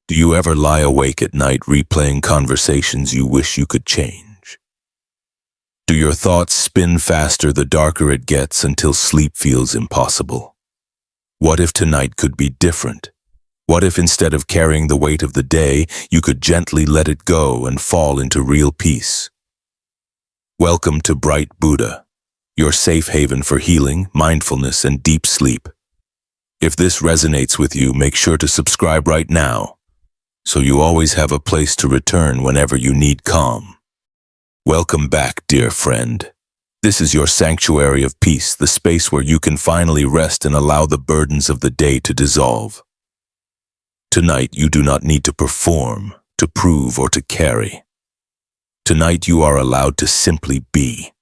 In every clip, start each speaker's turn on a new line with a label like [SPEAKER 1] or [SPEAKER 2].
[SPEAKER 1] Do you ever lie awake at night replaying conversations you wish you could change? Do your thoughts spin faster the darker it gets until sleep feels impossible? What if tonight could be different? What if instead of carrying the weight of the day, you could gently let it go and fall into real peace? Welcome to Bright BUDDA, your safe haven for healing, mindfulness, and deep sleep. If this resonates with you, make sure to subscribe right now, so you always have a place to return whenever you need calm. Welcome back, dear friend. This is your sanctuary of peace, the space where you can finally rest and allow the burdens of the day to dissolve. Tonight, you do not need to perform, to prove, or to carry. Tonight, you are allowed to simply be.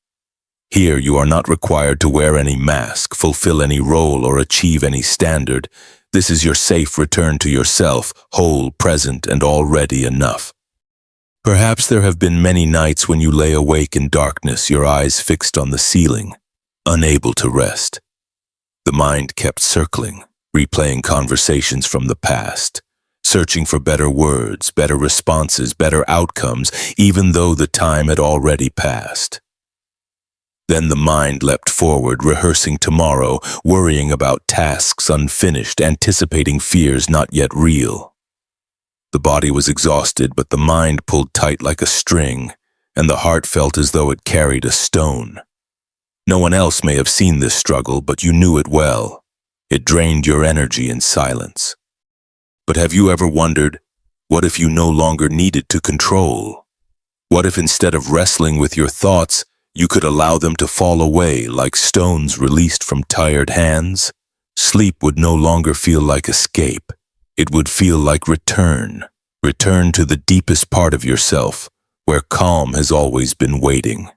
[SPEAKER 1] Here, you are not required to wear any mask, fulfill any role, or achieve any standard. This is your safe return to yourself, whole, present, and already enough. Perhaps there have been many nights when you lay awake in darkness, your eyes fixed on the ceiling, unable to rest. The mind kept circling, replaying conversations from the past, searching for better words, better responses, better outcomes, even though the time had already passed. Then the mind leapt forward, rehearsing tomorrow, worrying about tasks unfinished, anticipating fears not yet real. The body was exhausted, but the mind pulled tight like a string, and the heart felt as though it carried a stone. No one else may have seen this struggle, but you knew it well. It drained your energy in silence. But have you ever wondered, what if you no longer needed to control? What if instead of wrestling with your thoughts, you could allow them to fall away like stones released from tired hands? Sleep would no longer feel like escape. It would feel like return to the deepest part of yourself, where calm has always been waiting.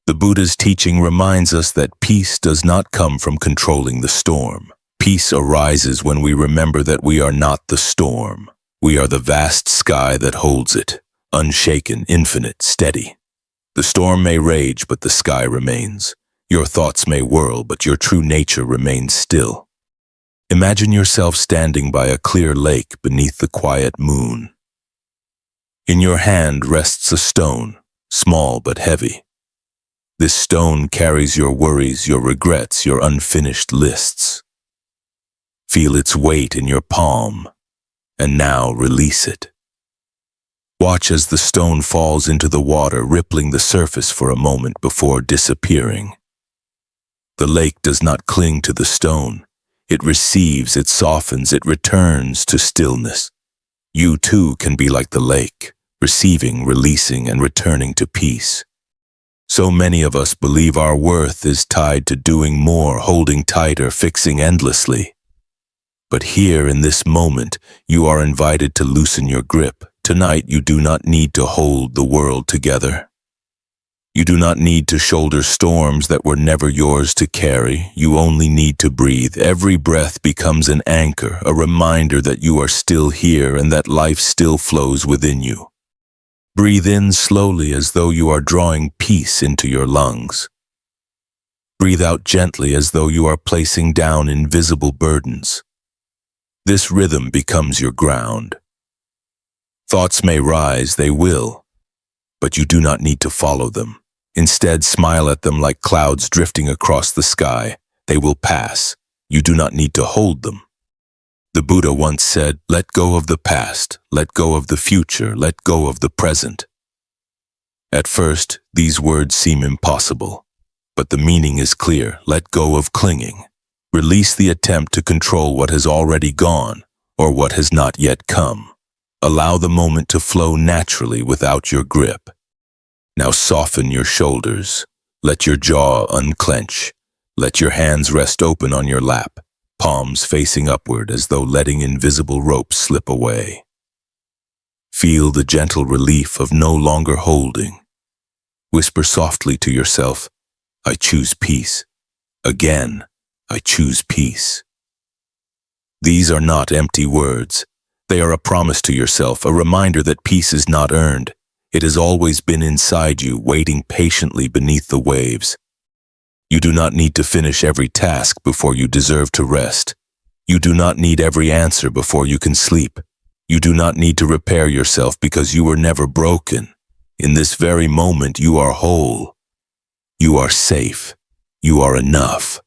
[SPEAKER 1] The Buddha's teaching reminds us that peace does not come from controlling the storm. Peace arises when we remember that we are not the storm. We are the vast sky that holds it, unshaken, infinite, steady. The storm may rage, but the sky remains. Your thoughts may whirl, but your true nature remains still. Imagine yourself standing by a clear lake beneath the quiet moon. In your hand rests a stone, small but heavy. This stone carries your worries, your regrets, your unfinished lists. Feel its weight in your palm, and now release it. Watch as the stone falls into the water, rippling the surface for a moment before disappearing. The lake does not cling to the stone. It receives, it softens, it returns to stillness. You too can be like the lake, receiving, releasing, and returning to peace. So many of us believe our worth is tied to doing more, holding tighter, fixing endlessly. But here in this moment, you are invited to loosen your grip. Tonight, you do not need to hold the world together. You do not need to shoulder storms that were never yours to carry. You only need to breathe. Every breath becomes an anchor, a reminder that you are still here and that life still flows within you. Breathe in slowly as though you are drawing peace into your lungs. Breathe out gently as though you are placing down invisible burdens. This rhythm becomes your ground. Thoughts may rise, they will, but you do not need to follow them. Instead, smile at them like clouds drifting across the sky. They will pass. You do not need to hold them. The Buddha once said, "Let go of the past, let go of the future, let go of the present." At first, these words seem impossible, but the meaning is clear. Let go of clinging. Release the attempt to control what has already gone or what has not yet come. Allow the moment to flow naturally without your grip. Now soften your shoulders. Let your jaw unclench. Let your hands rest open on your lap, palms facing upward as though letting invisible ropes slip away. Feel the gentle relief of no longer holding. Whisper softly to yourself, "I choose peace." Again, "I choose peace." These are not empty words. They are a promise to yourself, a reminder that peace is not earned. It has always been inside you, waiting patiently beneath the waves. You do not need to finish every task before you deserve to rest. You do not need every answer before you can sleep. You do not need to repair yourself because you were never broken. In this very moment, you are whole. You are safe. You are enough.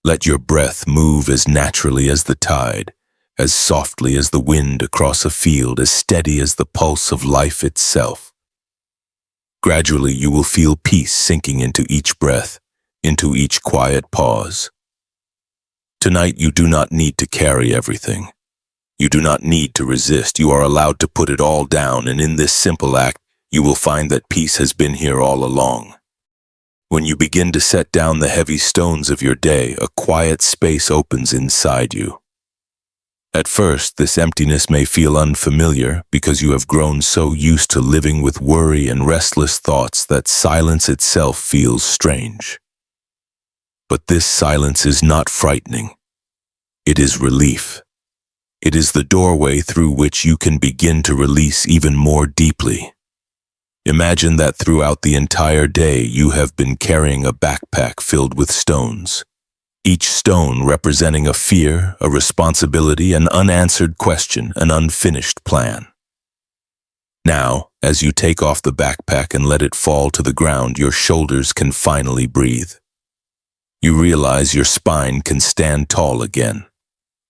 [SPEAKER 1] Let your breath move as naturally as the tide, as softly as the wind across a field, as steady as the pulse of life itself. Gradually, you will feel peace sinking into each breath, into each quiet pause. Tonight, you do not need to carry everything. You do not need to resist. You are allowed to put it all down, and in this simple act, you will find that peace has been here all along. When you begin to set down the heavy stones of your day, a quiet space opens inside you. At first, this emptiness may feel unfamiliar because you have grown so used to living with worry and restless thoughts that silence itself feels strange. But this silence is not frightening. It is relief. It is the doorway through which you can begin to release even more deeply. Imagine that throughout the entire day you have been carrying a backpack filled with stones, each stone representing a fear, a responsibility, an unanswered question, an unfinished plan. Now, as you take off the backpack and let it fall to the ground, your shoulders can finally breathe. You realize your spine can stand tall again.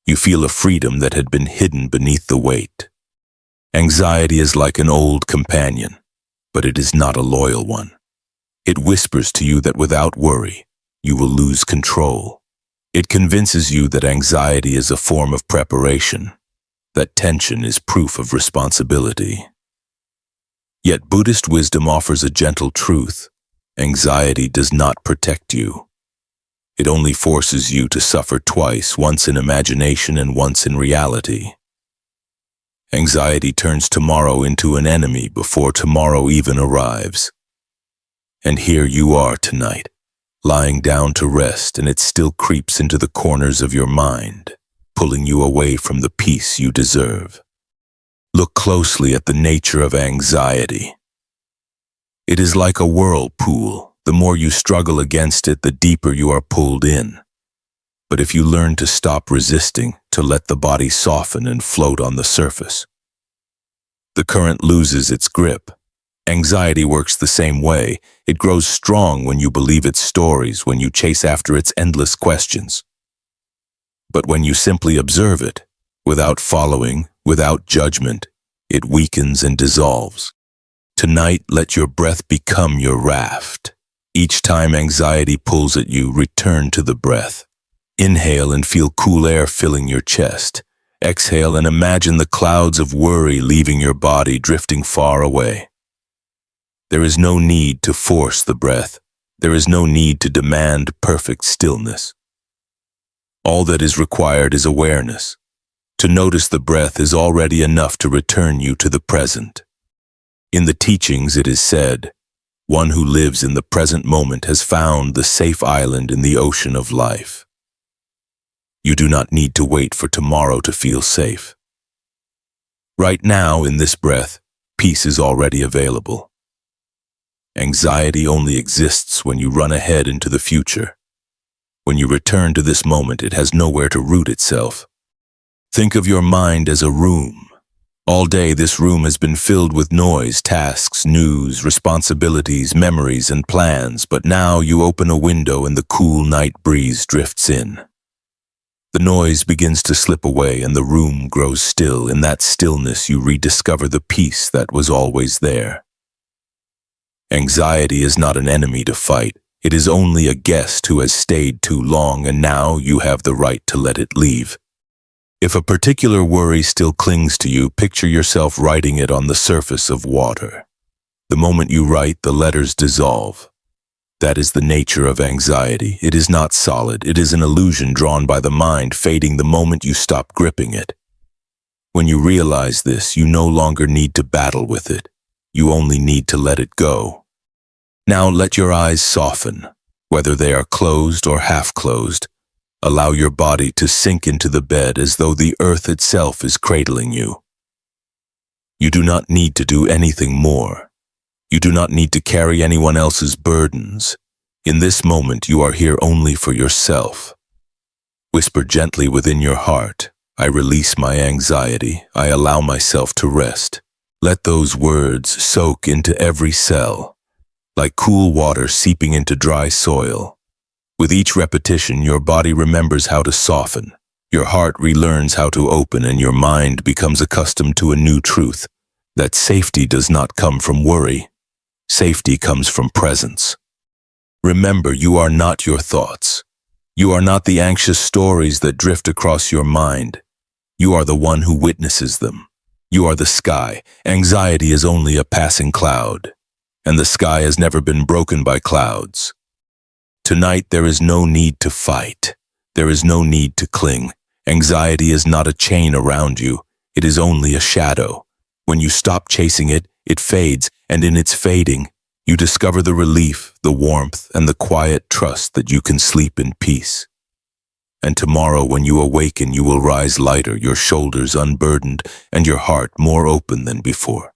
[SPEAKER 1] You feel a freedom that had been hidden beneath the weight. Anxiety is like an old companion, but it is not a loyal one. It whispers to you that without worry, you will lose control. It convinces you that anxiety is a form of preparation, that tension is proof of responsibility. Yet Buddhist wisdom offers a gentle truth. Anxiety does not protect you. It only forces you to suffer twice, once in imagination and once in reality. Anxiety turns tomorrow into an enemy before tomorrow even arrives. And here you are tonight, lying down to rest, and it still creeps into the corners of your mind, pulling you away from the peace you deserve. Look closely at the nature of anxiety. It is like a whirlpool. The more you struggle against it, the deeper you are pulled in. But if you learn to stop resisting, to let the body soften and float on the surface, the current loses its grip. Anxiety works the same way. It grows strong when you believe its stories, when you chase after its endless questions. But when you simply observe it, without following, without judgment, it weakens and dissolves. Tonight, let your breath become your raft. Each time anxiety pulls at you, return to the breath. Inhale and feel cool air filling your chest. Exhale and imagine the clouds of worry leaving your body, drifting far away. There is no need to force the breath. There is no need to demand perfect stillness. All that is required is awareness. To notice the breath is already enough to return you to the present. In the teachings it is said, one who lives in the present moment has found the safe island in the ocean of life. You do not need to wait for tomorrow to feel safe. Right now, in this breath, peace is already available. Anxiety only exists when you run ahead into the future. When you return to this moment, it has nowhere to root itself. Think of your mind as a room. All day, this room has been filled with noise, tasks, news, responsibilities, memories, and plans, but now you open a window and the cool night breeze drifts in. The noise begins to slip away and the room grows still. In that stillness, you rediscover the peace that was always there. Anxiety is not an enemy to fight. It is only a guest who has stayed too long, and now you have the right to let it leave. If a particular worry still clings to you, picture yourself writing it on the surface of water. The moment you write, the letters dissolve. That is the nature of anxiety. It is not solid. It is an illusion drawn by the mind, fading the moment you stop gripping it. When you realize this, you no longer need to battle with it. You only need to let it go. Now let your eyes soften, whether they are closed or half closed. Allow your body to sink into the bed as though the earth itself is cradling you. You do not need to do anything more. You do not need to carry anyone else's burdens. In this moment, you are here only for yourself. Whisper gently within your heart, I release my anxiety. I allow myself to rest. Let those words soak into every cell, like cool water seeping into dry soil. With each repetition, your body remembers how to soften, your heart relearns how to open, and your mind becomes accustomed to a new truth, that safety does not come from worry. Safety comes from presence. Remember, you are not your thoughts. You are not the anxious stories that drift across your mind. You are the one who witnesses them. You are the sky. Anxiety is only a passing cloud, and the sky has never been broken by clouds. Tonight, there is no need to fight. There is no need to cling. Anxiety is not a chain around you. It is only a shadow. When you stop chasing it, it fades, and in its fading, you discover the relief, the warmth, and the quiet trust that you can sleep in peace. And tomorrow, when you awaken, you will rise lighter, your shoulders unburdened, and your heart more open than before.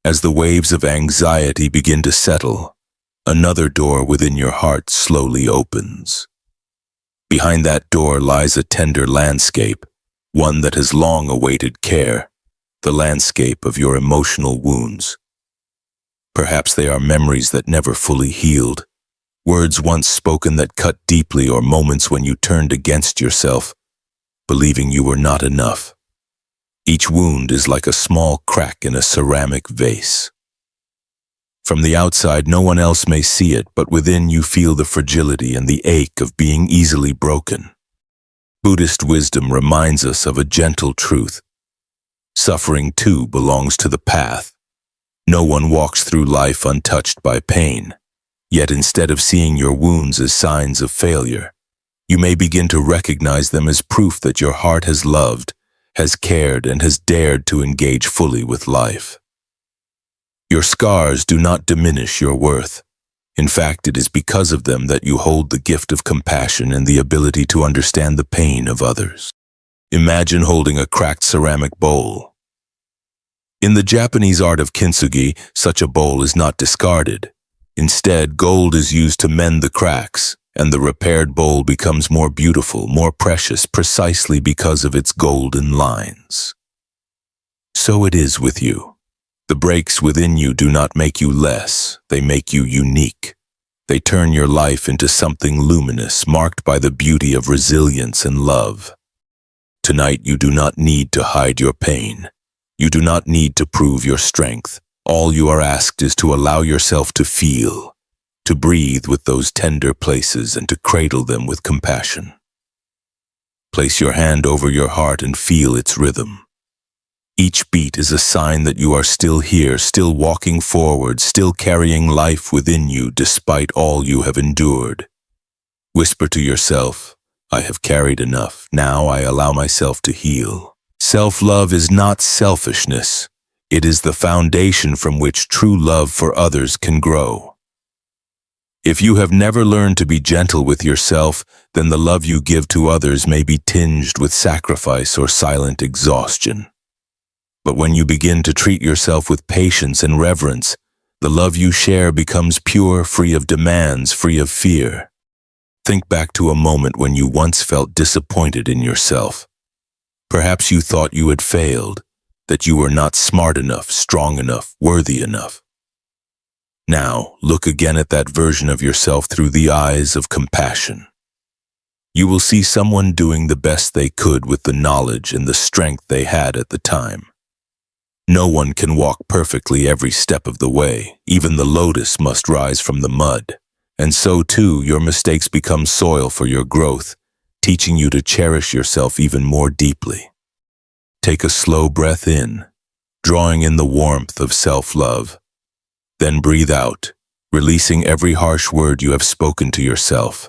[SPEAKER 1] As the waves of anxiety begin to settle, another door within your heart slowly opens. Behind that door lies a tender landscape, one that has long awaited care, the landscape of your emotional wounds. Perhaps they are memories that never fully healed, words once spoken that cut deeply, or moments when you turned against yourself, believing you were not enough. Each wound is like a small crack in a ceramic vase. From the outside, no one else may see it, but within you feel the fragility and the ache of being easily broken. Buddhist wisdom reminds us of a gentle truth. Suffering too belongs to the path. No one walks through life untouched by pain. Yet instead of seeing your wounds as signs of failure, you may begin to recognize them as proof that your heart has loved, has cared, and has dared to engage fully with life. Your scars do not diminish your worth. In fact, it is because of them that you hold the gift of compassion and the ability to understand the pain of others. Imagine holding a cracked ceramic bowl. In the Japanese art of kintsugi, such a bowl is not discarded. Instead, gold is used to mend the cracks, and the repaired bowl becomes more beautiful, more precious, precisely because of its golden lines. So it is with you. The breaks within you do not make you less, they make you unique. They turn your life into something luminous, marked by the beauty of resilience and love. Tonight, you do not need to hide your pain. You do not need to prove your strength. All you are asked is to allow yourself to feel, to breathe with those tender places, and to cradle them with compassion. Place your hand over your heart and feel its rhythm. Each beat is a sign that you are still here, still walking forward, still carrying life within you despite all you have endured. Whisper to yourself, I have carried enough. Now I allow myself to heal. Self-love is not selfishness. It is the foundation from which true love for others can grow. If you have never learned to be gentle with yourself, then the love you give to others may be tinged with sacrifice or silent exhaustion. But when you begin to treat yourself with patience and reverence, the love you share becomes pure, free of demands, free of fear. Think back to a moment when you once felt disappointed in yourself. Perhaps you thought you had failed, that you were not smart enough, strong enough, worthy enough. Now, look again at that version of yourself through the eyes of compassion. You will see someone doing the best they could with the knowledge and the strength they had at the time. No one can walk perfectly every step of the way. Even the lotus must rise from the mud. And so too, your mistakes become soil for your growth, teaching you to cherish yourself even more deeply. Take a slow breath in, drawing in the warmth of self-love. Then breathe out, releasing every harsh word you have spoken to yourself.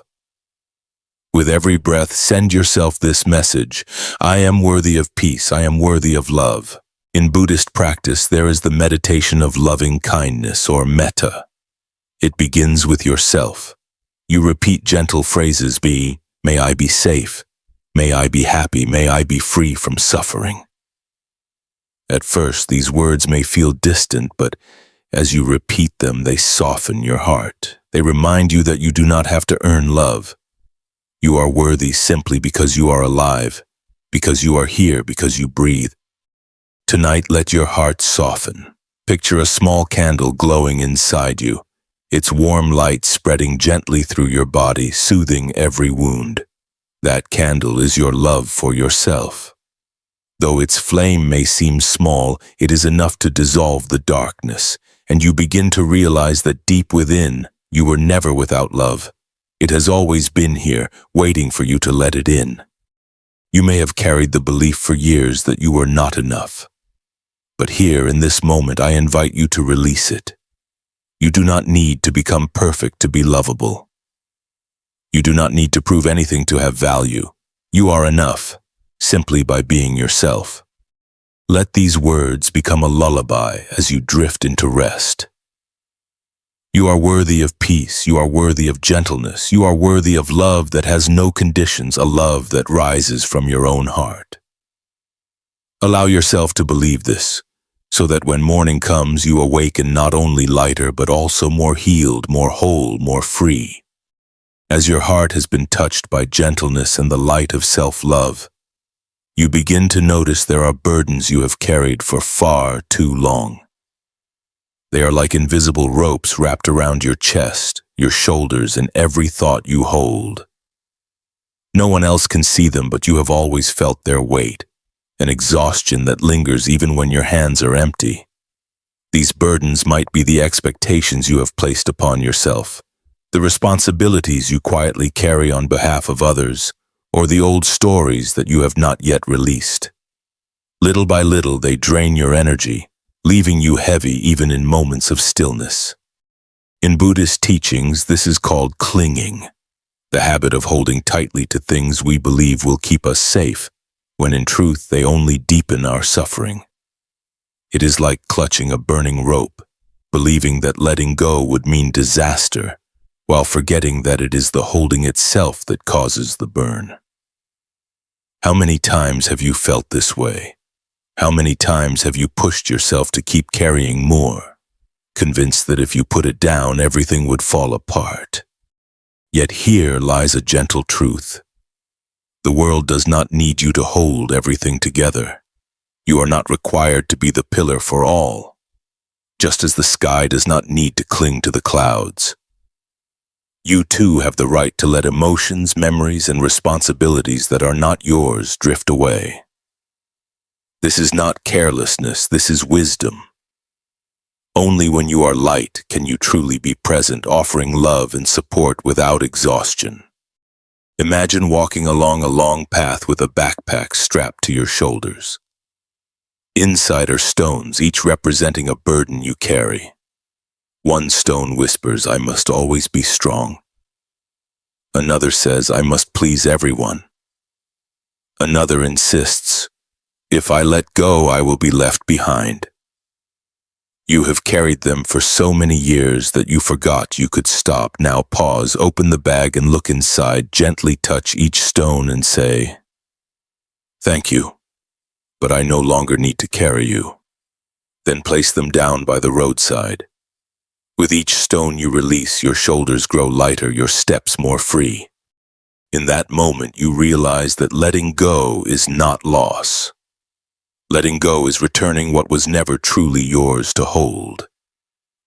[SPEAKER 1] With every breath, send yourself this message: I am worthy of peace, I am worthy of love. In Buddhist practice, there is the meditation of loving kindness, or metta. It begins with yourself. You repeat gentle phrases: may I be safe, may I be happy, may I be free from suffering. At first, these words may feel distant, but as you repeat them, they soften your heart. They remind you that you do not have to earn love. You are worthy simply because you are alive. because you are here, because you breathe. Tonight, let your heart soften. Picture a small candle glowing inside you, its warm light spreading gently through your body, soothing every wound. That candle is your love for yourself. Though its flame may seem small, it is enough to dissolve the darkness, and you begin to realize that deep within, you were never without love. It has always been here, waiting for you to let it in. You may have carried the belief for years that you were not enough. But here, in this moment, I invite you to release it. You do not need to become perfect to be lovable. You do not need to prove anything to have value. You are enough, simply by being yourself. Let these words become a lullaby as you drift into rest. You are worthy of peace, you are worthy of gentleness, you are worthy of love that has no conditions, a love that rises from your own heart. Allow yourself to believe this, so that when morning comes, you awaken not only lighter, but also more healed, more whole, more free. As your heart has been touched by gentleness and the light of self-love, you begin to notice there are burdens you have carried for far too long. They are like invisible ropes wrapped around your chest, your shoulders, and every thought you hold. No one else can see them, but you have always felt their weight, an exhaustion that lingers even when your hands are empty. These burdens might be the expectations you have placed upon yourself, the responsibilities you quietly carry on behalf of others, or the old stories that you have not yet released. Little by little, they drain your energy, leaving you heavy even in moments of stillness. In Buddhist teachings, this is called clinging, the habit of holding tightly to things we believe will keep us safe, when in truth they only deepen our suffering. It is like clutching a burning rope, believing that letting go would mean disaster, while forgetting that it is the holding itself that causes the burn. How many times have you felt this way? How many times have you pushed yourself to keep carrying more, convinced that if you put it down, everything would fall apart? Yet here lies a gentle truth. The world does not need you to hold everything together. You are not required to be the pillar for all, just as the sky does not need to cling to the clouds. You too have the right to let emotions, memories, and responsibilities that are not yours drift away. This is not carelessness, this is wisdom. Only when you are light can you truly be present, offering love and support without exhaustion. Imagine walking along a long path with a backpack strapped to your shoulders. Inside are stones, each representing a burden you carry. One stone whispers, "I must always be strong." Another says, "I must please everyone." Another insists, "If I let go, I will be left behind." You have carried them for so many years that you forgot you could stop. Now pause, open the bag and look inside, gently touch each stone and say, "Thank you, but I no longer need to carry you." Then place them down by the roadside. With each stone you release, your shoulders grow lighter, your steps more free. In that moment, you realize that letting go is not loss. Letting go is returning what was never truly yours to hold.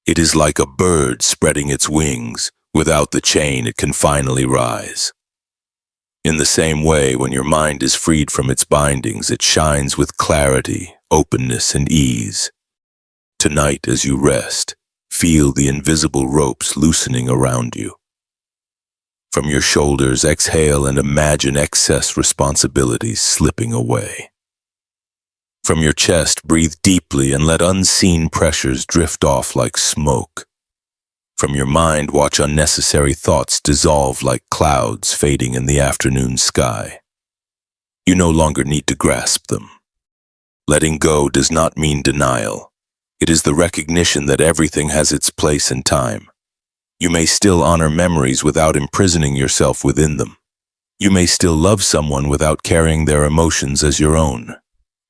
[SPEAKER 1] It is like a bird spreading its wings. Without the chain, it can finally rise. In the same way, when your mind is freed from its bindings, it shines with clarity, openness, and ease. Tonight, as you rest, feel the invisible ropes loosening around you. From your shoulders, exhale and imagine excess responsibilities slipping away. From your chest, breathe deeply and let unseen pressures drift off like smoke. From your mind, watch unnecessary thoughts dissolve like clouds fading in the afternoon sky. You no longer need to grasp them. Letting go does not mean denial. It is the recognition that everything has its place and time. You may still honor memories without imprisoning yourself within them. You may still love someone without carrying their emotions as your own.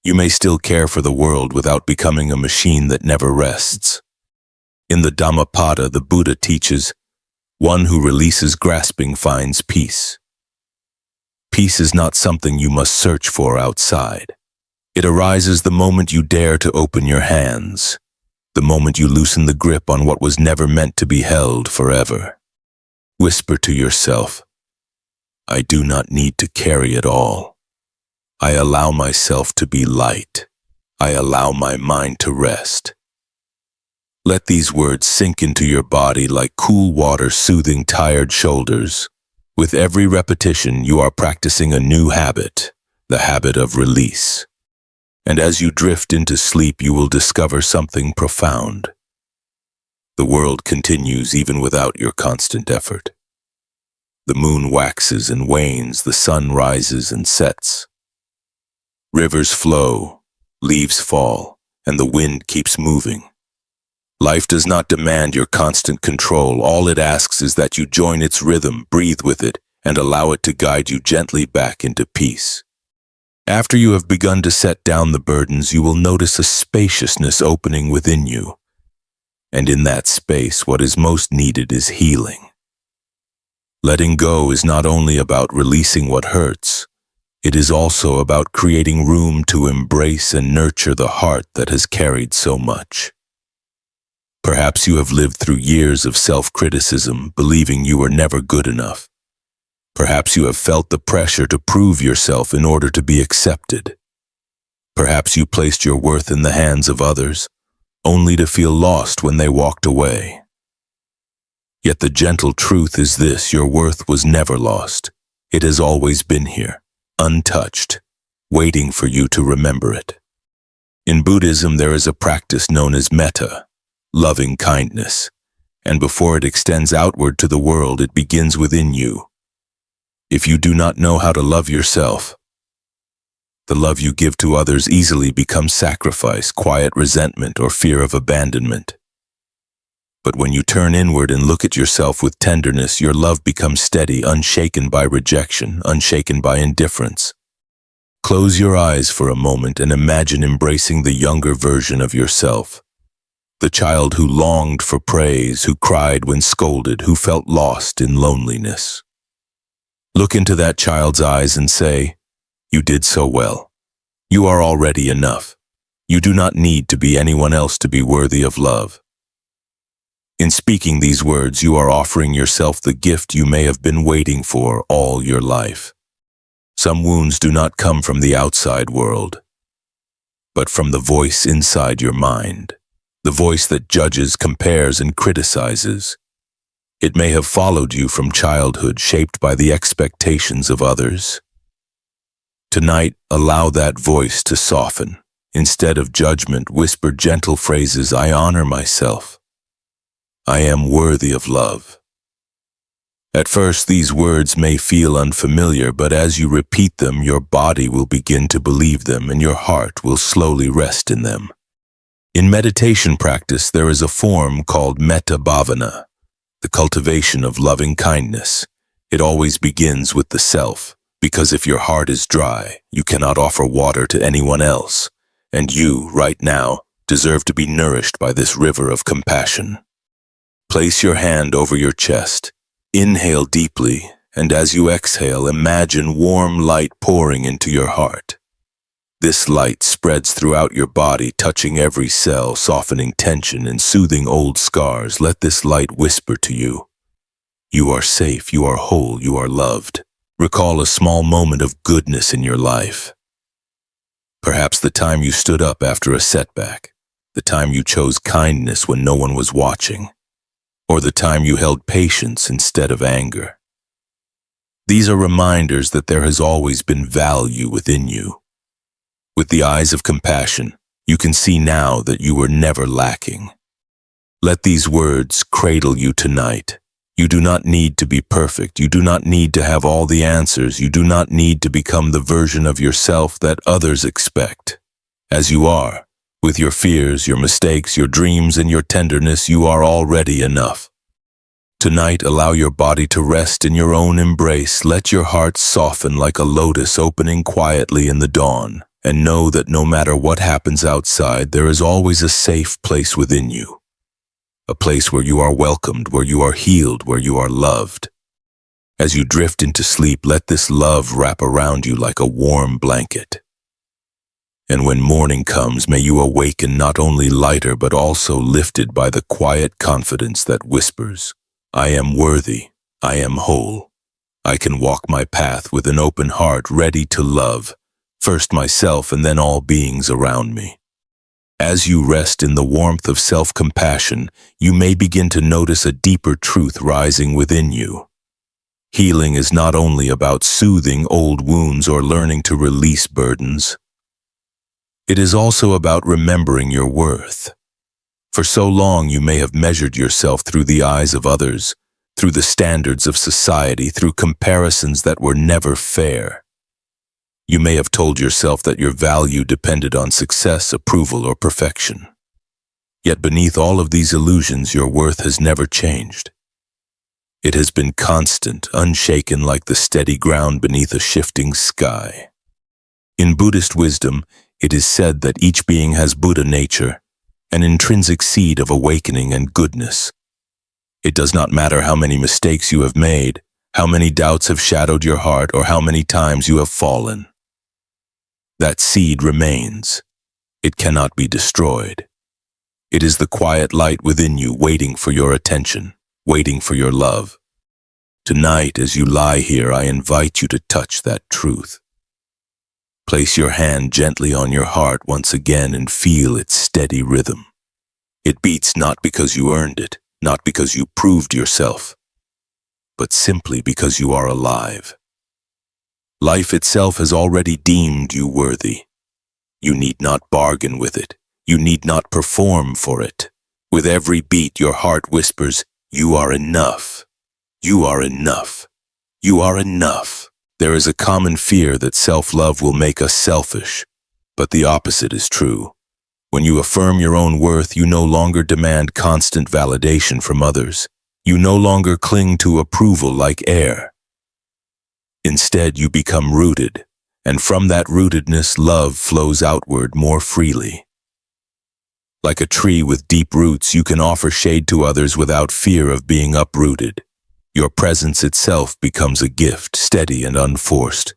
[SPEAKER 1] You may still care for the world without becoming a machine that never rests. In the Dhammapada, the Buddha teaches, "One who releases grasping finds peace." Peace is not something you must search for outside. It arises the moment you dare to open your hands, the moment you loosen the grip on what was never meant to be held forever. Whisper to yourself, I do not need to carry it all. I allow myself to be light. I allow my mind to rest. Let these words sink into your body like cool water soothing tired shoulders. With every repetition, you are practicing a new habit, the habit of release. And as you drift into sleep, you will discover something profound. The world continues even without your constant effort. The moon waxes and wanes, the sun rises and sets. Rivers flow, leaves fall, and the wind keeps moving. Life does not demand your constant control. All it asks is that you join its rhythm, breathe with it, and allow it to guide you gently back into peace. After you have begun to set down the burdens, you will notice a spaciousness opening within you. And in that space, what is most needed is healing. Letting go is not only about releasing what hurts, it is also about creating room to embrace and nurture the heart that has carried so much. Perhaps you have lived through years of self-criticism, believing you were never good enough. Perhaps you have felt the pressure to prove yourself in order to be accepted. Perhaps you placed your worth in the hands of others, only to feel lost when they walked away. Yet the gentle truth is this: your worth was never lost. It has always been here, untouched, waiting for you to remember it. In Buddhism, there is a practice known as metta, loving kindness, and before it extends outward to the world, it begins within you. If you do not know how to love yourself, the love you give to others easily becomes sacrifice, quiet resentment, or fear of abandonment. But when you turn inward and look at yourself with tenderness, your love becomes steady, unshaken by rejection, unshaken by indifference. Close your eyes for a moment and imagine embracing the younger version of yourself. The child who longed for praise, who cried when scolded, who felt lost in loneliness. Look into that child's eyes and say, "You did so well. You are already enough. You do not need to be anyone else to be worthy of love." In speaking these words, you are offering yourself the gift you may have been waiting for all your life. Some wounds do not come from the outside world, but from the voice inside your mind. The voice that judges, compares, and criticizes. It may have followed you from childhood, shaped by the expectations of others. Tonight, allow that voice to soften. Instead of judgment, whisper gentle phrases: "I honor myself. I am worthy of love." At first, these words may feel unfamiliar, but as you repeat them, your body will begin to believe them and your heart will slowly rest in them. In meditation practice, there is a form called metta bhavana, the cultivation of loving kindness. It always begins with the self, because if your heart is dry, you cannot offer water to anyone else, and you, right now, deserve to be nourished by this river of compassion. Place your hand over your chest, inhale deeply, and as you exhale, imagine warm light pouring into your heart. This light spreads throughout your body, touching every cell, softening tension and soothing old scars. Let this light whisper to you, "You are safe, you are whole, you are loved." Recall a small moment of goodness in your life. Perhaps the time you stood up after a setback, the time you chose kindness when no one was watching, or the time you held patience instead of anger. These are reminders that there has always been value within you. With the eyes of compassion, you can see now that you were never lacking. Let these words cradle you tonight. You do not need to be perfect. You do not need to have all the answers. You do not need to become the version of yourself that others expect. As you are, with your fears, your mistakes, your dreams, and your tenderness, you are already enough. Tonight, allow your body to rest in your own embrace. Let your heart soften like a lotus opening quietly in the dawn. And know that no matter what happens outside, there is always a safe place within you. A place where you are welcomed, where you are healed, where you are loved. As you drift into sleep, let this love wrap around you like a warm blanket. And when morning comes, may you awaken not only lighter but also lifted by the quiet confidence that whispers, I am worthy, I am whole. I can walk my path with an open heart, ready to love, first myself and then all beings around me. As you rest in the warmth of self-compassion, you may begin to notice a deeper truth rising within you. Healing is not only about soothing old wounds or learning to release burdens. It is also about remembering your worth. For so long you may have measured yourself through the eyes of others, through the standards of society, through comparisons that were never fair. You may have told yourself that your value depended on success, approval, or perfection. Yet beneath all of these illusions, your worth has never changed. It has been constant, unshaken like the steady ground beneath a shifting sky. In Buddhist wisdom, it is said that each being has Buddha nature, an intrinsic seed of awakening and goodness. It does not matter how many mistakes you have made, how many doubts have shadowed your heart, or how many times you have fallen. That seed remains. It cannot be destroyed. It is the quiet light within you waiting for your attention, waiting for your love. Tonight, as you lie here, I invite you to touch that truth. Place your hand gently on your heart once again and feel its steady rhythm. It beats not because you earned it, not because you proved yourself, but simply because you are alive. Life itself has already deemed you worthy. You need not bargain with it. You need not perform for it. With every beat, your heart whispers, you are enough. You are enough. You are enough. There is a common fear that self-love will make us selfish, but the opposite is true. When you affirm your own worth, you no longer demand constant validation from others. You no longer cling to approval like air. Instead, you become rooted, and from that rootedness, love flows outward more freely. Like a tree with deep roots, you can offer shade to others without fear of being uprooted. Your presence itself becomes a gift, steady and unforced.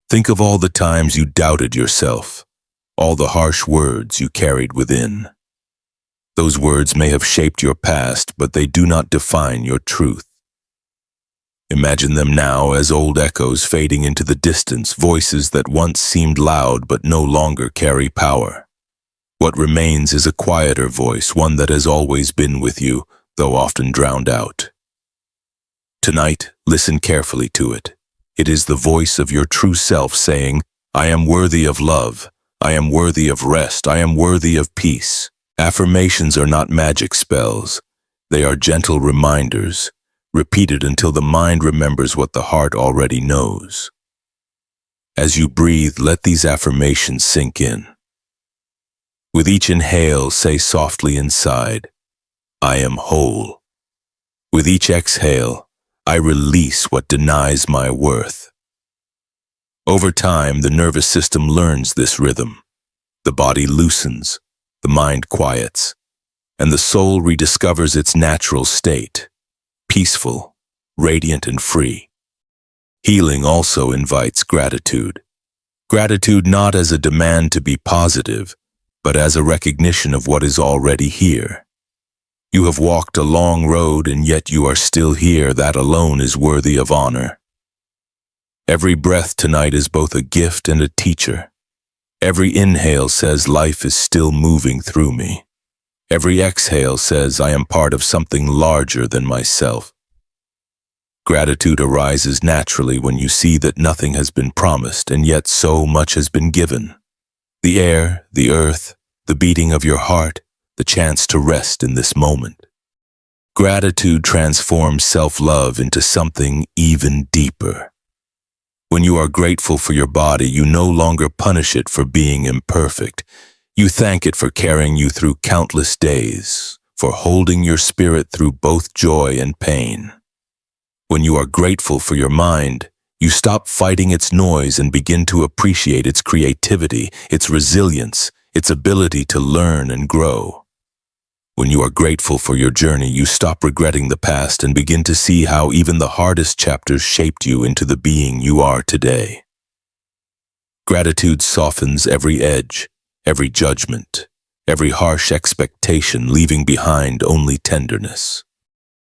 [SPEAKER 1] Think of all the times you doubted yourself, all the harsh words you carried within. Those words may have shaped your past, but they do not define your truth. Imagine them now as old echoes fading into the distance, voices that once seemed loud but no longer carry power. What remains is a quieter voice, one that has always been with you, though often drowned out. Tonight, listen carefully to it. It is the voice of your true self saying, I am worthy of love. I am worthy of rest. I am worthy of peace. Affirmations are not magic spells. They are gentle reminders, repeated until the mind remembers what the heart already knows. As you breathe, let these affirmations sink in. With each inhale, say softly inside, I am whole. With each exhale, I release what denies my worth. Over time, the nervous system learns this rhythm. The body loosens, the mind quiets, and the soul rediscovers its natural state, peaceful, radiant, and free. Healing also invites gratitude. Gratitude not as a demand to be positive, but as a recognition of what is already here. You have walked a long road, and yet you are still here. That alone is worthy of honor. Every breath tonight is both a gift and a teacher. Every inhale says life is still moving through me. Every exhale says I am part of something larger than myself. Gratitude arises naturally when you see that nothing has been promised and yet so much has been given. The air, the earth, the beating of your heart, the chance to rest in this moment. Gratitude transforms self-love into something even deeper. When you are grateful for your body, you no longer punish it for being imperfect. You thank it for carrying you through countless days, for holding your spirit through both joy and pain. When you are grateful for your mind, you stop fighting its noise and begin to appreciate its creativity, its resilience, its ability to learn and grow. When you are grateful for your journey, you stop regretting the past and begin to see how even the hardest chapters shaped you into the being you are today. Gratitude softens every edge, every judgment, every harsh expectation, leaving behind only tenderness.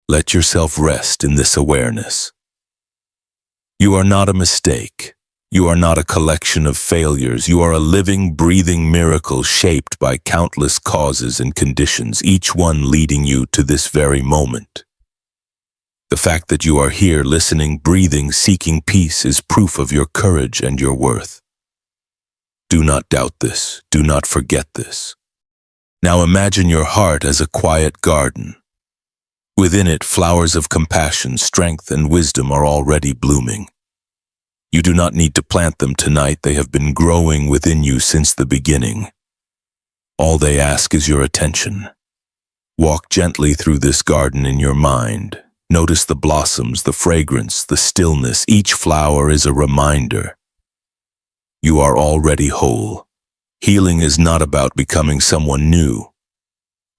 [SPEAKER 1] Let yourself rest in this awareness. You are not a mistake. You are not a collection of failures. You are a living, breathing miracle shaped by countless causes and conditions, each one leading you to this very moment. The fact that you are here, listening, breathing, seeking peace is proof of your courage and your worth. Do not doubt this. Do not forget this. Now imagine your heart as a quiet garden. Within it, flowers of compassion, strength, and wisdom are already blooming. You do not need to plant them tonight. They have been growing within you since the beginning. All they ask is your attention. Walk gently through this garden in your mind. Notice the blossoms, the fragrance, the stillness. Each flower is a reminder. You are already whole. Healing is not about becoming someone new.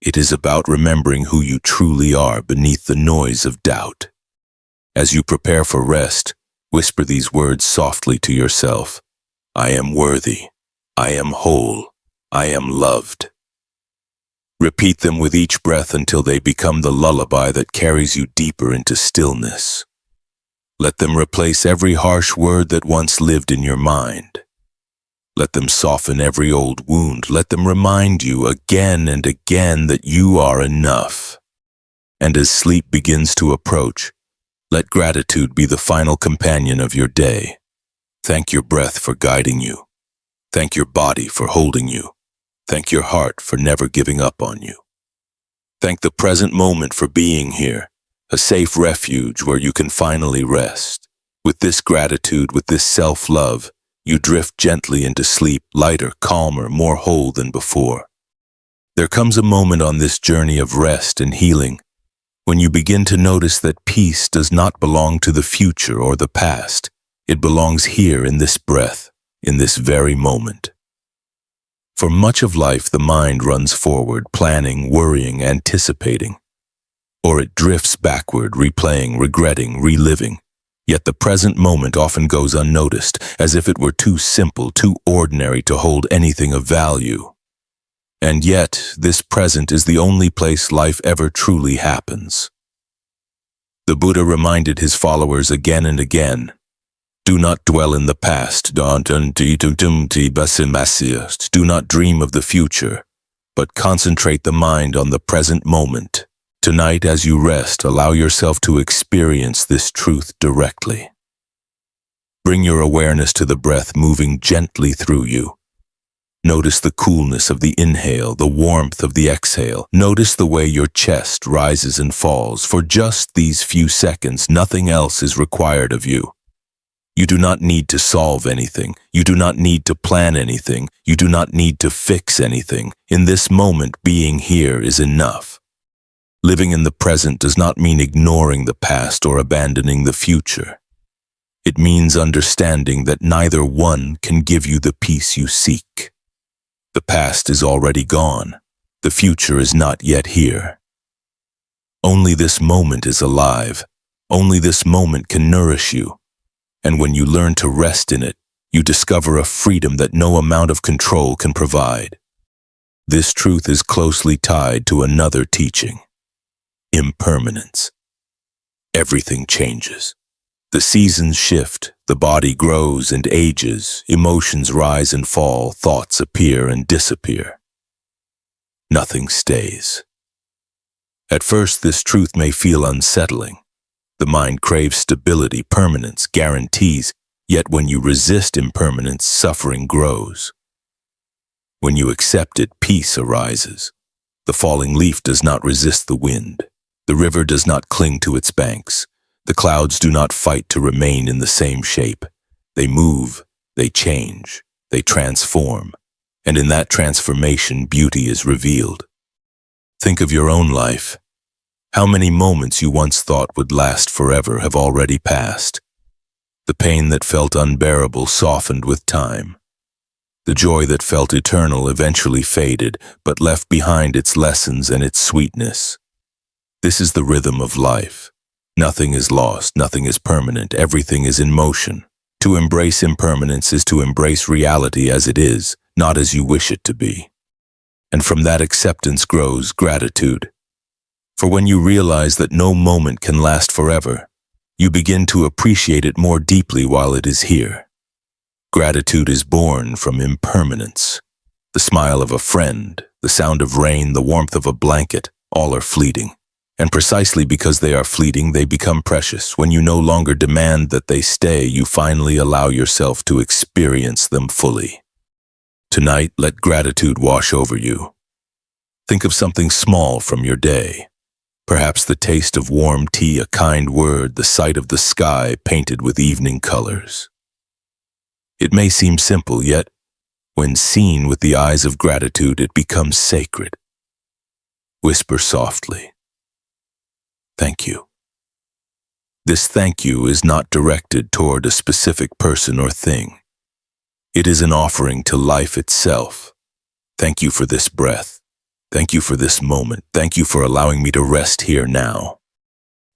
[SPEAKER 1] It is about remembering who you truly are beneath the noise of doubt. As you prepare for rest, whisper these words softly to yourself. I am worthy. I am whole. I am loved. Repeat them with each breath until they become the lullaby that carries you deeper into stillness. Let them replace every harsh word that once lived in your mind. Let them soften every old wound. Let them remind you again and again that you are enough. And as sleep begins to approach, let gratitude be the final companion of your day. Thank your breath for guiding you. Thank your body for holding you. Thank your heart for never giving up on you. Thank the present moment for being here, a safe refuge where you can finally rest. With this gratitude, with this self-love, you drift gently into sleep, lighter, calmer, more whole than before. There comes a moment on this journey of rest and healing when you begin to notice that peace does not belong to the future or the past. It belongs here in this breath, in this very moment. For much of life, the mind runs forward, planning, worrying, anticipating. Or it drifts backward, replaying, regretting, reliving. Yet the present moment often goes unnoticed, as if it were too simple, too ordinary to hold anything of value. And yet, this present is the only place life ever truly happens. The Buddha reminded his followers again and again, do not dwell in the past, do not dream of the future, but concentrate the mind on the present moment. Tonight, as you rest, allow yourself to experience this truth directly. Bring your awareness to the breath moving gently through you. Notice the coolness of the inhale, the warmth of the exhale. Notice the way your chest rises and falls. For just these few seconds, nothing else is required of you. You do not need to solve anything. You do not need to plan anything. You do not need to fix anything. In this moment, being here is enough. Living in the present does not mean ignoring the past or abandoning the future. It means understanding that neither one can give you the peace you seek. The past is already gone. The future is not yet here. Only this moment is alive. Only this moment can nourish you. And when you learn to rest in it, you discover a freedom that no amount of control can provide. This truth is closely tied to another teaching. Impermanence. Everything changes. The seasons shift, the body grows and ages, emotions rise and fall, thoughts appear and disappear. Nothing stays. At first, this truth may feel unsettling. The mind craves stability, permanence, guarantees, yet when you resist impermanence, suffering grows. When you accept it, peace arises. The falling leaf does not resist the wind. The river does not cling to its banks. The clouds do not fight to remain in the same shape. They move, they change, they transform, and in that transformation, beauty is revealed. Think of your own life. How many moments you once thought would last forever have already passed? The pain that felt unbearable softened with time. The joy that felt eternal eventually faded, but left behind its lessons and its sweetness. This is the rhythm of life. Nothing is lost, nothing is permanent, everything is in motion. To embrace impermanence is to embrace reality as it is, not as you wish it to be. And from that acceptance grows gratitude. For when you realize that no moment can last forever, you begin to appreciate it more deeply while it is here. Gratitude is born from impermanence. The smile of a friend, the sound of rain, the warmth of a blanket, all are fleeting. And precisely because they are fleeting, they become precious. When you no longer demand that they stay, you finally allow yourself to experience them fully. Tonight, let gratitude wash over you. Think of something small from your day. Perhaps the taste of warm tea, a kind word, the sight of the sky painted with evening colors. It may seem simple, yet, when seen with the eyes of gratitude, it becomes sacred. Whisper softly, "Thank you." This thank you is not directed toward a specific person or thing. It is an offering to life itself. Thank you for this breath. Thank you for this moment. Thank you for allowing me to rest here now.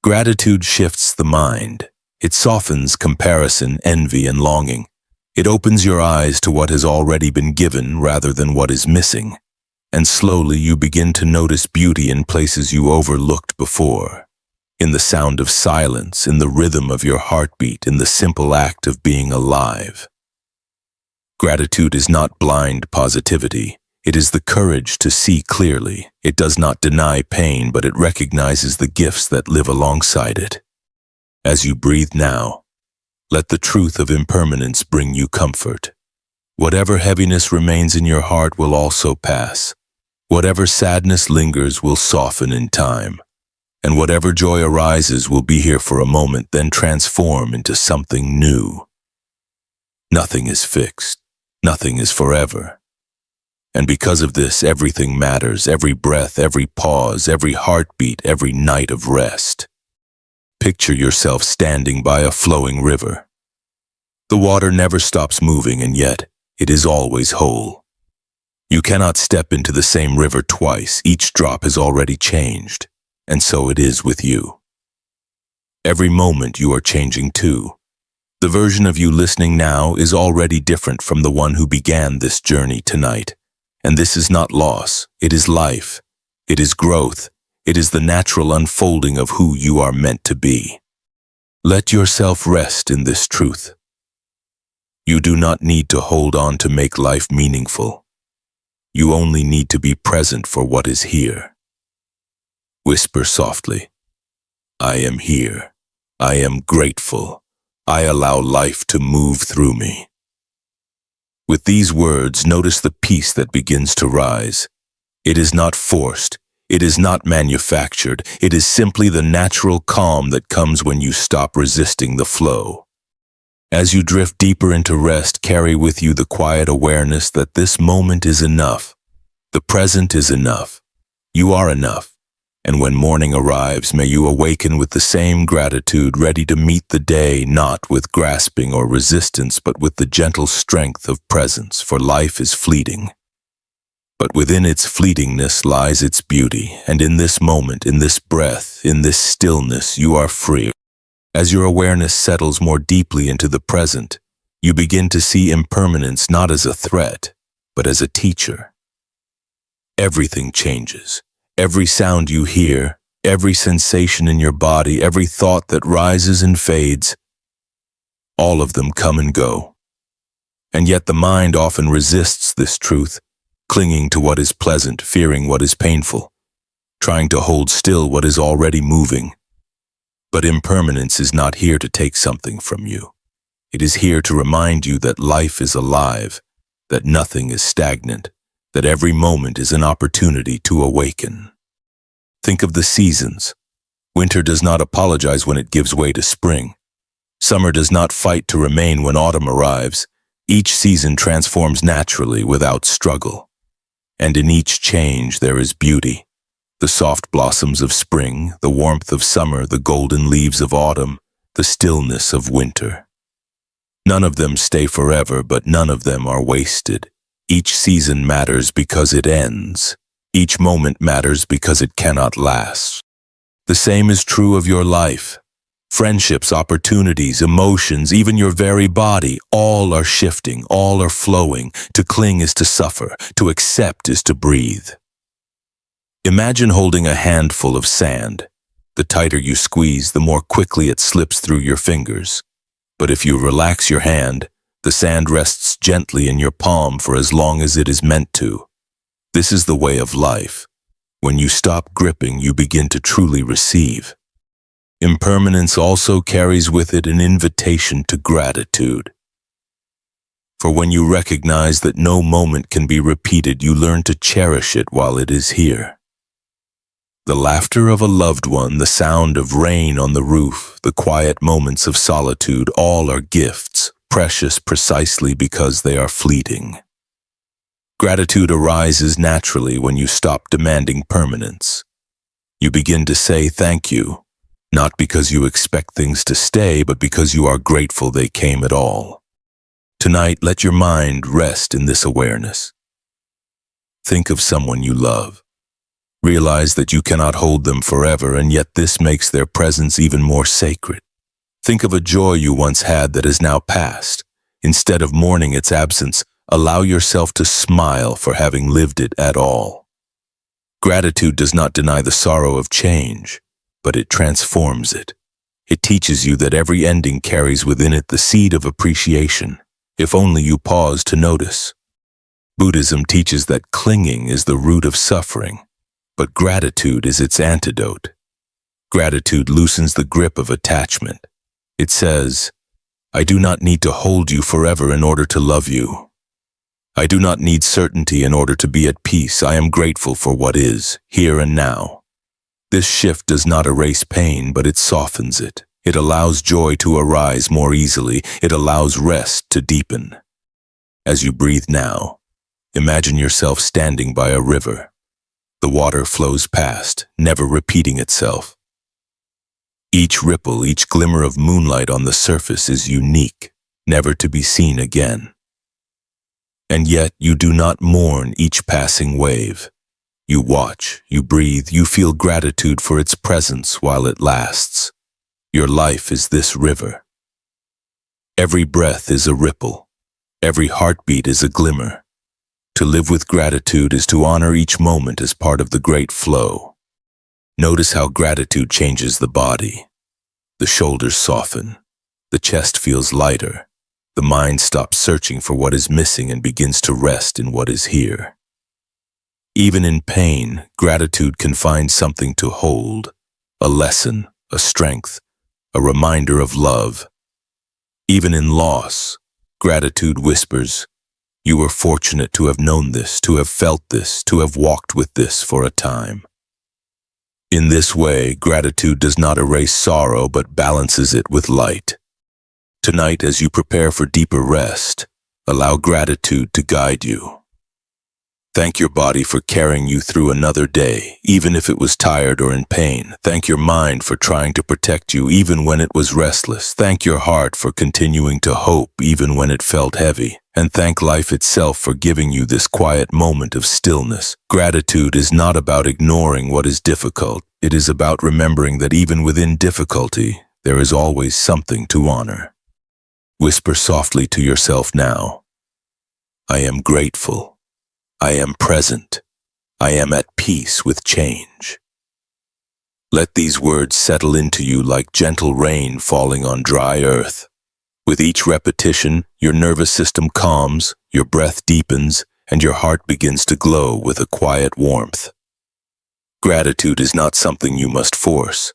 [SPEAKER 1] Gratitude shifts the mind. It softens comparison, envy, and longing. It opens your eyes to what has already been given rather than what is missing. And slowly you begin to notice beauty in places you overlooked before. In the sound of silence, in the rhythm of your heartbeat, in the simple act of being alive. Gratitude is not blind positivity. It is the courage to see clearly. It does not deny pain, but it recognizes the gifts that live alongside it. As you breathe now, let the truth of impermanence bring you comfort. Whatever heaviness remains in your heart will also pass. Whatever sadness lingers will soften in time. And whatever joy arises will be here for a moment, then transform into something new. Nothing is fixed. Nothing is forever. And because of this, everything matters, every breath, every pause, every heartbeat, every night of rest. Picture yourself standing by a flowing river. The water never stops moving, and yet it is always whole. You cannot step into the same river twice. Each drop has already changed, and so it is with you. Every moment you are changing too. The version of you listening now is already different from the one who began this journey tonight. And this is not loss, it is life. It is growth. It is the natural unfolding of who you are meant to be. Let yourself rest in this truth. You do not need to hold on to make life meaningful. You only need to be present for what is here. Whisper softly, "I am here. I am grateful. I allow life to move through me." With these words, notice the peace that begins to rise. It is not forced. It is not manufactured. It is simply the natural calm that comes when you stop resisting the flow. As you drift deeper into rest, carry with you the quiet awareness that this moment is enough. The present is enough. You are enough. And when morning arrives, may you awaken with the same gratitude, ready to meet the day, not with grasping or resistance, but with the gentle strength of presence, for life is fleeting. But within its fleetingness lies its beauty, and in this moment, in this breath, in this stillness, you are free. As your awareness settles more deeply into the present, you begin to see impermanence not as a threat, but as a teacher. Everything changes. Every sound you hear, every sensation in your body, every thought that rises and fades, all of them come and go. And yet the mind often resists this truth, clinging to what is pleasant, fearing what is painful, trying to hold still what is already moving. But impermanence is not here to take something from you. It is here to remind you that life is alive, that nothing is stagnant, that every moment is an opportunity to awaken. Think of the seasons. Winter does not apologize when it gives way to spring. Summer does not fight to remain when autumn arrives. Each season transforms naturally without struggle. And in each change there is beauty. The soft blossoms of spring, the warmth of summer, the golden leaves of autumn, the stillness of winter. None of them stay forever, but none of them are wasted. Each season matters because it ends. Each moment matters because it cannot last. The same is true of your life. Friendships, opportunities, emotions, even your very body, all are shifting, all are flowing. To cling is to suffer, to accept is to breathe. Imagine holding a handful of sand. The tighter you squeeze, the more quickly it slips through your fingers. But if you relax your hand, the sand rests gently in your palm for as long as it is meant to. This is the way of life. When you stop gripping, you begin to truly receive. Impermanence also carries with it an invitation to gratitude. For when you recognize that no moment can be repeated, you learn to cherish it while it is here. The laughter of a loved one, the sound of rain on the roof, the quiet moments of solitude, all are gifts, precious precisely because they are fleeting. Gratitude arises naturally when you stop demanding permanence. You begin to say thank you. Not because you expect things to stay, but because you are grateful they came at all. Tonight, let your mind rest in this awareness. Think of someone you love. Realize that you cannot hold them forever, and yet this makes their presence even more sacred. Think of a joy you once had that is now past. Instead of mourning its absence, allow yourself to smile for having lived it at all. Gratitude does not deny the sorrow of change, but it transforms it. It teaches you that every ending carries within it the seed of appreciation, if only you pause to notice. Buddhism teaches that clinging is the root of suffering, but gratitude is its antidote. Gratitude loosens the grip of attachment. It says, I do not need to hold you forever in order to love you. I do not need certainty in order to be at peace. I am grateful for what is, here and now. This shift does not erase pain, but it softens it. It allows joy to arise more easily. It allows rest to deepen. As you breathe now, imagine yourself standing by a river. The water flows past, never repeating itself. Each ripple, each glimmer of moonlight on the surface is unique, never to be seen again. And yet you do not mourn each passing wave. You watch, you breathe, you feel gratitude for its presence while it lasts. Your life is this river. Every breath is a ripple. Every heartbeat is a glimmer. To live with gratitude is to honor each moment as part of the great flow. Notice how gratitude changes the body. The shoulders soften. The chest feels lighter. The mind stops searching for what is missing and begins to rest in what is here. Even in pain, gratitude can find something to hold, a lesson, a strength, a reminder of love. Even in loss, gratitude whispers, you were fortunate to have known this, to have felt this, to have walked with this for a time. In this way, gratitude does not erase sorrow but balances it with light. Tonight, as you prepare for deeper rest, allow gratitude to guide you. Thank your body for carrying you through another day, even if it was tired or in pain. Thank your mind for trying to protect you, even when it was restless. Thank your heart for continuing to hope, even when it felt heavy. And thank life itself for giving you this quiet moment of stillness. Gratitude is not about ignoring what is difficult. It is about remembering that even within difficulty, there is always something to honor. Whisper softly to yourself now, I am grateful. I am present. I am at peace with change. Let these words settle into you like gentle rain falling on dry earth. With each repetition, your nervous system calms, your breath deepens, and your heart begins to glow with a quiet warmth. Gratitude is not something you must force.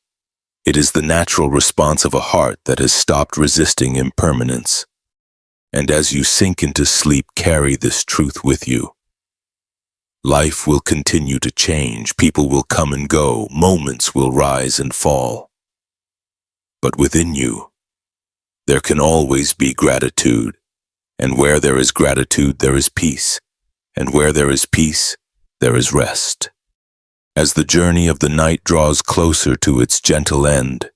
[SPEAKER 1] It is the natural response of a heart that has stopped resisting impermanence. And as you sink into sleep, carry this truth with you. Life will continue to change, people will come and go, moments will rise and fall. But within you, there can always be gratitude, and where there is gratitude, there is peace, and where there is peace, there is rest. As the journey of the night draws closer to its gentle end,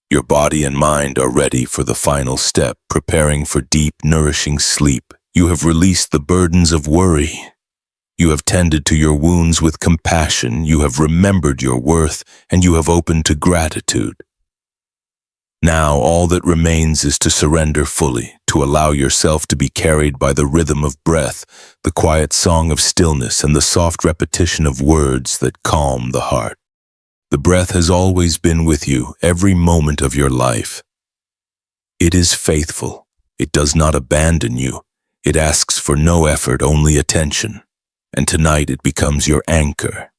[SPEAKER 1] your body and mind are ready for the final step, preparing for deep, nourishing sleep You have released the burdens of worry. You have tended to your wounds with compassion. You have remembered your worth, and you have opened to gratitude. Now all that remains is to surrender fully, to allow yourself to be carried by the rhythm of breath, the quiet song of stillness, and the soft repetition of words that calm the heart. The breath has always been with you, every moment of your life. It is faithful. It does not abandon you. It asks for no effort, only attention. And tonight it becomes your anchor,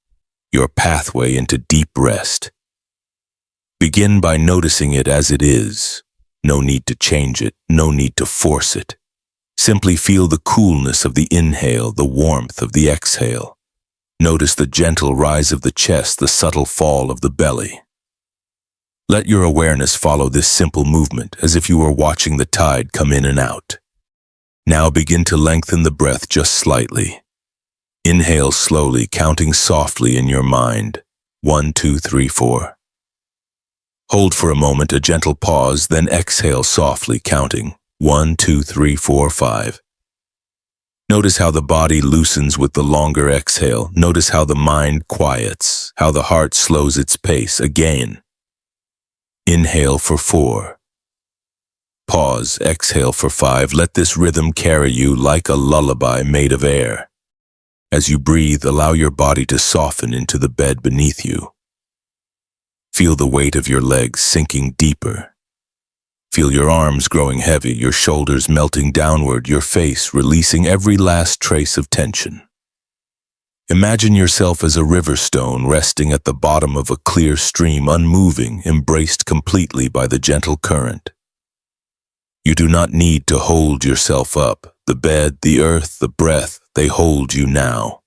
[SPEAKER 1] your pathway into deep rest. Begin by noticing it as it is. No need to change it, no need to force it. Simply feel the coolness of the inhale, the warmth of the exhale. Notice the gentle rise of the chest, the subtle fall of the belly. Let your awareness follow this simple movement as if you were watching the tide come in and out. Now begin to lengthen the breath just slightly. Inhale slowly, counting softly in your mind. 1, 2, 3, 4. Hold for a moment, a gentle pause, then exhale softly, counting 1, 2, 3, 4, 5. Notice how the body loosens with the longer exhale. Notice how the mind quiets, how the heart slows its pace. Again. Inhale for 4. Pause, exhale for 5. Let this rhythm carry you like a lullaby made of air. As you breathe, allow your body to soften into the bed beneath you. Feel the weight of your legs sinking deeper. Feel your arms growing heavy, your shoulders melting downward, your face releasing every last trace of tension. Imagine yourself as a river stone resting at the bottom of a clear stream, unmoving, embraced completely by the gentle current. You do not need to hold yourself up. The bed, the earth, the breath, they hold you now.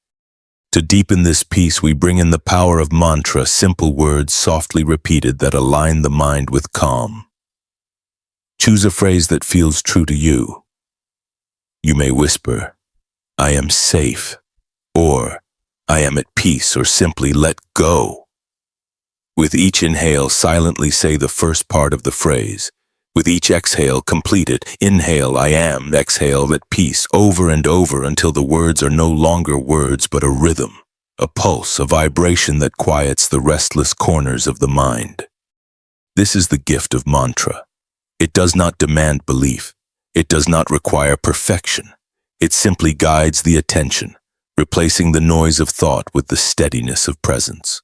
[SPEAKER 1] To deepen this peace, we bring in the power of mantra, simple words softly repeated that align the mind with calm. Choose a phrase that feels true to you. You may whisper, "I am safe," or "I am at peace," or simply "let go." With each inhale, silently say the first part of the phrase. With each exhale, complete it. Inhale, "I am," exhale, "at peace," over and over until the words are no longer words but a rhythm, a pulse, a vibration that quiets the restless corners of the mind. This is the gift of mantra. It does not demand belief. It does not require perfection. It simply guides the attention, replacing the noise of thought with the steadiness of presence.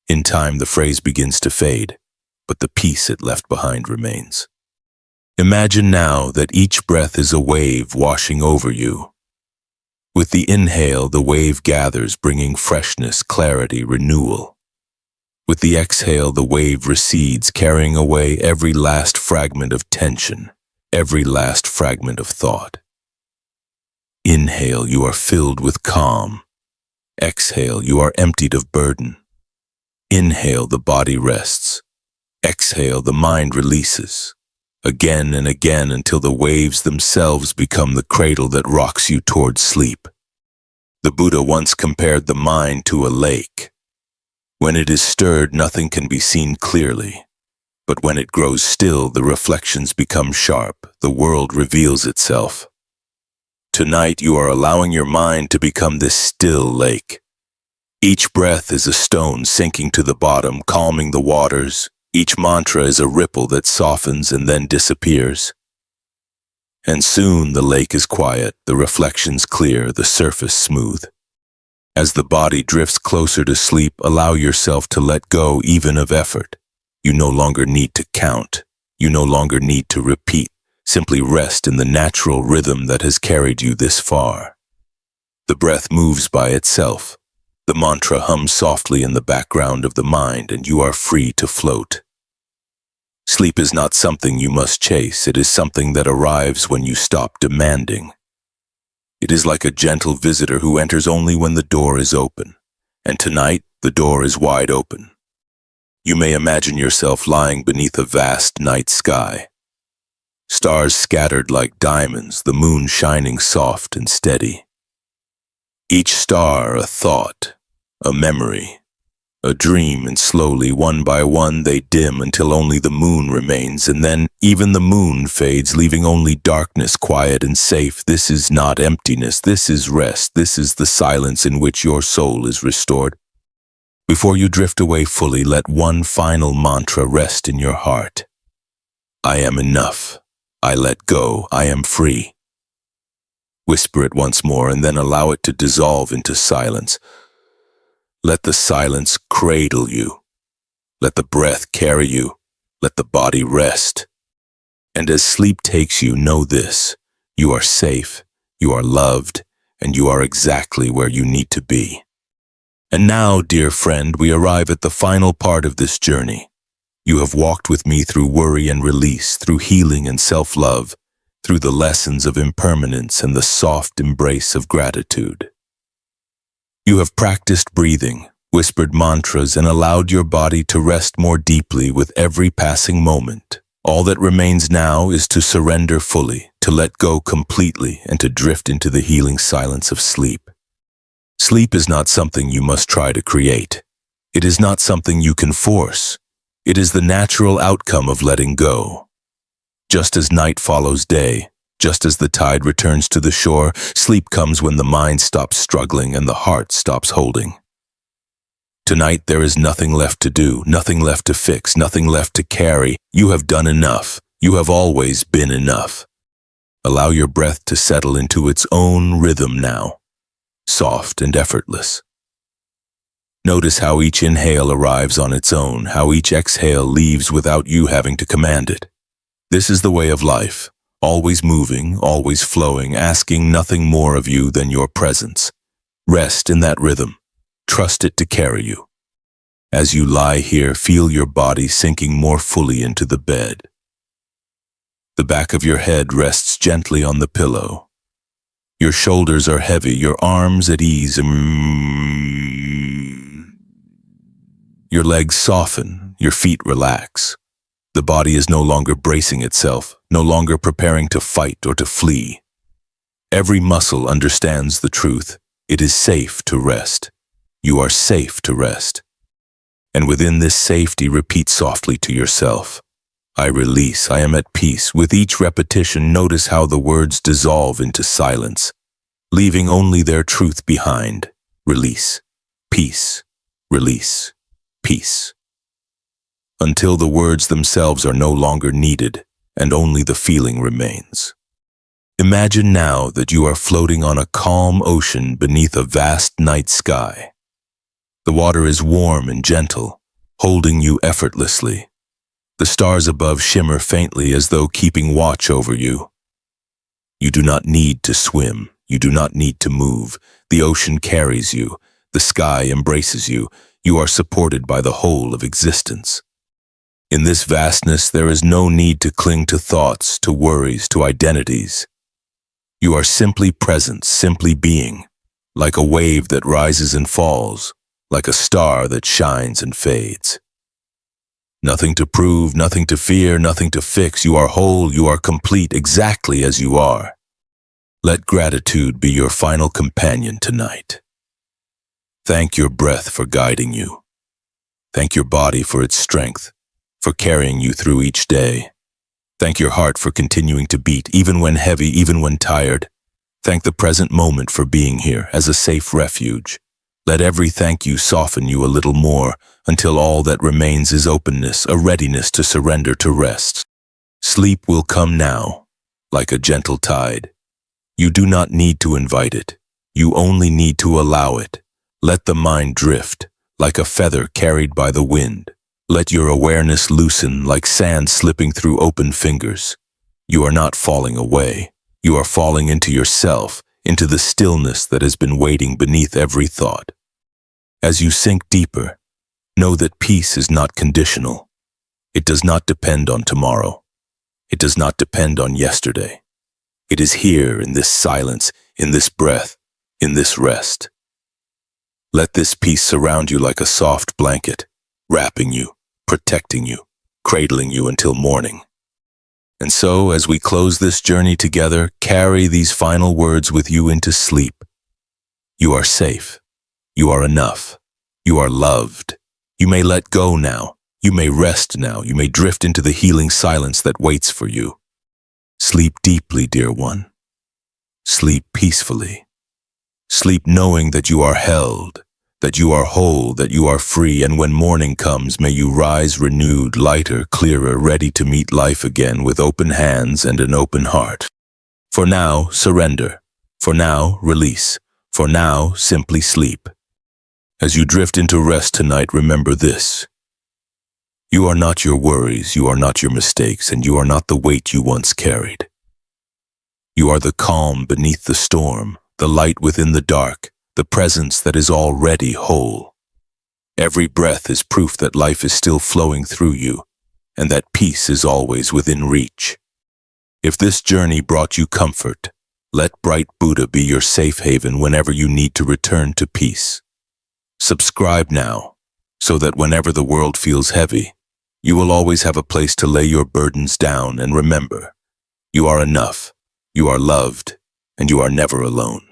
[SPEAKER 1] In time, the phrase begins to fade, but the peace it left behind remains. Imagine now that each breath is a wave washing over you. With the inhale, the wave gathers, bringing freshness, clarity, renewal. With the exhale, the wave recedes, carrying away every last fragment of tension, every last fragment of thought. Inhale, you are filled with calm. Exhale, you are emptied of burden. Inhale, the body rests. Exhale, the mind releases. Again and again until the waves themselves become the cradle that rocks you toward sleep. The Buddha once compared the mind to a lake. When it is stirred, nothing can be seen clearly. But when it grows still, the reflections become sharp. The world reveals itself. Tonight, you are allowing your mind to become this still lake. Each breath is a stone sinking to the bottom, calming the waters. Each mantra is a ripple that softens and then disappears. And soon the lake is quiet, the reflections clear, the surface smooth. As the body drifts closer to sleep, allow yourself to let go even of effort. You no longer need to count. You no longer need to repeat. Simply rest in the natural rhythm that has carried you this far. The breath moves by itself. The mantra hums softly in the background of the mind, and you are free to float. Sleep is not something you must chase. It is something that arrives when you stop demanding. It is like a gentle visitor who enters only when the door is open. And tonight, the door is wide open. You may imagine yourself lying beneath a vast night sky. Stars scattered like diamonds, the moon shining soft and steady. Each star a thought, a memory, a dream, and slowly, one by one, they dim until only the moon remains, and then even the moon fades, leaving only darkness, quiet and safe. This is not emptiness, this is rest, this is the silence in which your soul is restored. Before you drift away fully, let one final mantra rest in your heart. I am enough. I let go. I am free. Whisper it once more and then allow it to dissolve into silence. Let the silence cradle you. Let the breath carry you. Let the body rest. And as sleep takes you, know this: you are safe, you are loved, and you are exactly where you need to be. And now, dear friend, we arrive at the final part of this journey. You have walked with me through worry and release, through healing and self-love, through the lessons of impermanence and the soft embrace of gratitude. You have practiced breathing, whispered mantras, and allowed your body to rest more deeply with every passing moment. All that remains now is to surrender fully, to let go completely, and to drift into the healing silence of sleep. Sleep is not something you must try to create. It is not something you can force. It is the natural outcome of letting go. Just as night follows day, just as the tide returns to the shore, sleep comes when the mind stops struggling and the heart stops holding. Tonight there is nothing left to do, nothing left to fix, nothing left to carry. You have done enough. You have always been enough. Allow your breath to settle into its own rhythm now, soft and effortless. Notice how each inhale arrives on its own, how each exhale leaves without you having to command it. This is the way of life, always moving, always flowing, asking nothing more of you than your presence. Rest in that rhythm. Trust it to carry you. As you lie here, feel your body sinking more fully into the bed. The back of your head rests gently on the pillow. Your shoulders are heavy, your arms at ease. Your legs soften, your feet relax. The body is no longer bracing itself, no longer preparing to fight or to flee. Every muscle understands the truth. It is safe to rest. You are safe to rest. And within this safety, repeat softly to yourself, I release, I am at peace. With each repetition, notice how the words dissolve into silence, leaving only their truth behind. Release, peace, release, peace. Until the words themselves are no longer needed and only the feeling remains. Imagine now that you are floating on a calm ocean beneath a vast night sky. The water is warm and gentle, holding you effortlessly. The stars above shimmer faintly as though keeping watch over you. You do not need to swim. You do not need to move. The ocean carries you. The sky embraces you. You are supported by the whole of existence. In this vastness, there is no need to cling to thoughts, to worries, to identities. You are simply present, simply being, like a wave that rises and falls, like a star that shines and fades. Nothing to prove, nothing to fear, nothing to fix. You are whole, you are complete, exactly as you are. Let gratitude be your final companion tonight. Thank your breath for guiding you. Thank your body for its strength, for carrying you through each day. Thank your heart for continuing to beat, even when heavy, even when tired. Thank the present moment for being here as a safe refuge. Let every thank you soften you a little more until all that remains is openness, a readiness to surrender to rest. Sleep will come now, like a gentle tide. You do not need to invite it. You only need to allow it. Let the mind drift, like a feather carried by the wind. Let your awareness loosen like sand slipping through open fingers. You are not falling away. You are falling into yourself, into the stillness that has been waiting beneath every thought. As you sink deeper, know that peace is not conditional. It does not depend on tomorrow. It does not depend on yesterday. It is here in this silence, in this breath, in this rest. Let this peace surround you like a soft blanket, wrapping you, protecting you, cradling you until morning. And so, as we close this journey together, carry these final words with you into sleep. You are safe. You are enough. You are loved. You may let go now. You may rest now. You may drift into the healing silence that waits for you. Sleep deeply, dear one. Sleep peacefully. Sleep knowing that you are held, that you are whole, that you are free, and when morning comes, may you rise renewed, lighter, clearer, ready to meet life again with open hands and an open heart. For now, surrender. For now, release. For now, simply sleep. As you drift into rest tonight, remember this. You are not your worries, you are not your mistakes, and you are not the weight you once carried. You are the calm beneath the storm, the light within the dark, the presence that is already whole. Every breath is proof that life is still flowing through you, and that peace is always within reach. If this journey brought you comfort, let Bright Buddha be your safe haven whenever you need to return to peace. Subscribe now, so that whenever the world feels heavy, you will always have a place to lay your burdens down, and remember, you are enough, you are loved, and you are never alone.